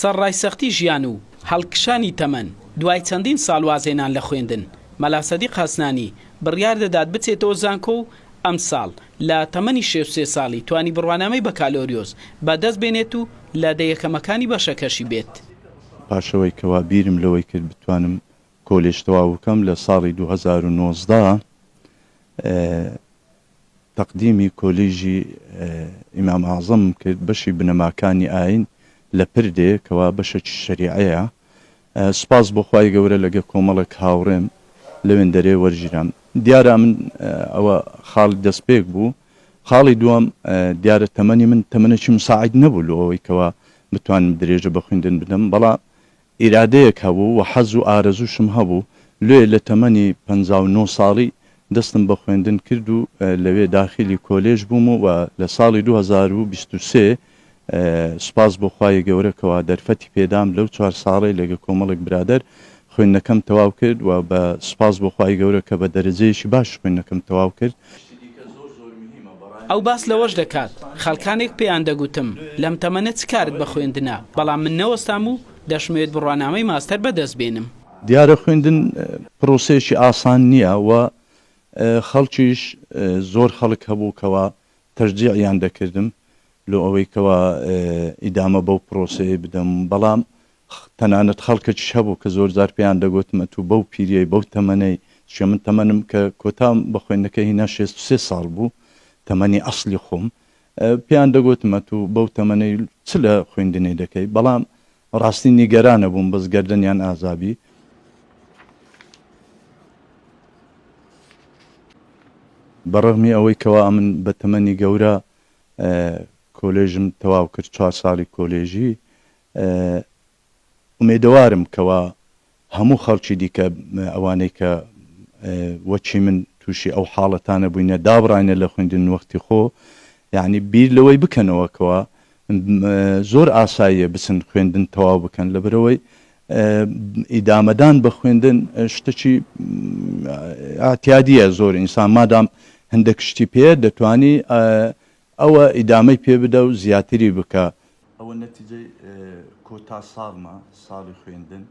سەرڕای سەختی ژیان و هەڵکشانی تەمەن دوای چەندین ساڵ وازێنان لە خوێندن مەلا سەدیق حەسنانی بڕیار دەدات بچێتەوە زانکۆ و ئەم ساڵ لە تەمەنی 63 ساڵی توانی بڕوانامەی بەکالۆریۆس بەدەست بێنێت و لە دەیەکەمەکانی بەشەکەشی بێت. پاشەوەی کەوا بیرم لەوەی کرد بتوانم کۆلێژ تەواو بکەم لە ساڵی 2019 تەقدیمی کۆلێژی ئیمام ئاعزەم کرد بەشی بنەماکانی ئاین لە پردێ کەوا بەشێکی شەریعەیە. سپاس بۆ خوای گەورە لەگە کۆمەڵێک هاوڕێم لەوێن دەرێ وەرگیران. دیارە من ئەوە خاڵی دەستپێک بوو. خاڵی دووەم دیارە تەمەنی من تەمەنێکی مساعد نەبوو لەوەی کەوا بتوانم درێژە بە خوێندن بدەم، بەڵام ئیرادەیەک هەبوو و حەز و ئارەزوشم هەبوو. لێ لە تەمەنی 59 ساڵی دەستم بە خوێندن کرد و لەوێ داخلی کۆلێژ بووم و لە ساڵی 2023 سپاس بۆ خوای گەورەکەوە دەرفەتی پێدام لەو 4 ساڵی لەگە کۆمەڵێک برادەر خوێندنەکەم تەواو کرد و بە سپاس بۆ خوای گەورە کە بە دەرەجەیەکی باش خوێندنەکەم تەواو کرد. ئەو باس لەوەش دەکات خەڵکانێک پێیان دەگوتم لەم تەمەنە چ کارت بە خوێندنە، بەڵام من نەوەستام و دەشمێت بڕوانامەی ماستەر بەدەست بێنم. دیارە خوێندن پرۆسەیەکی ئاسان نییە و خەڵکیش زۆر خەڵک هەبوو کەوا تەشجیعیان دەکردم لۆ ئەوەی کەوا ئیدامە بەو پرۆسەیە بدەم، بەڵام تەنانەت خەڵکەکیش هەبوو کە زۆر جار پێیان دەگوتمە تو بەو پیریەی بەو تەمەنەی چ من تەمەنم کە کۆتام بە خوێندنەکە هینا 63 ساڵ بوو، تەمەنی ئەسڵی خۆم، پێیان دەگوتمە تو بەو تەمەنەی چ لە خوێندنەی دەکەی، بەڵام ڕاستی نیگەرانە بووم بەس گەردەنیان ئازابی. بەڕەغمی ئەوەی کەوا من بە تەمەنی گەورە کۆلێژم تەواو کرد 4 ساڵی کۆلێژی، ئومێدەوارم کەوا هەموو خەڵکی دیکە ئەوانەی کە وەچی من تووشی ئەو حاڵەتانە بووینە دابڕینە لە خوێندن وەختی خۆ، یعنی بیر لەوەی بکەنەوە کەوا زۆر ئاساییە بچن خوێندن تەواو بکەن، لەبەرەوەی ئیدامەدان بە خوێندن شتێکی ئاتیادیە زۆر ئینسان مادام هەندێک شتی پێ دەتوانی ئەوە ئیدامەی پێ بدە و زیاتری بکە. ئەوە نەتیجەی کۆتا ساڵمە ساڵی خوێندن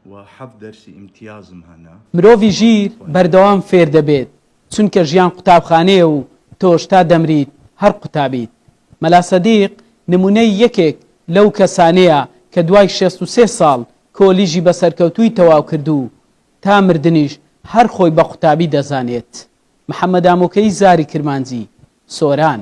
و 7 دەرسی ئیمتیازم هەنا. مرۆڤی ژیر بەردەوام فێر دەبێت چونکە ژیان قوتابخانەیە و تۆش تا دەمریت هەر قوتابیت. مەلا سەدیق نمونەی یەکێک لەو کەسانەیە کە دوای 63 ساڵ کۆلیژی بەسەرکەوتووی تەواو کردو تا مردنیش هەر خۆی بە قوتابی دەزانێت. محەممەد ئامۆکەی زاری کرمانجی، سۆران.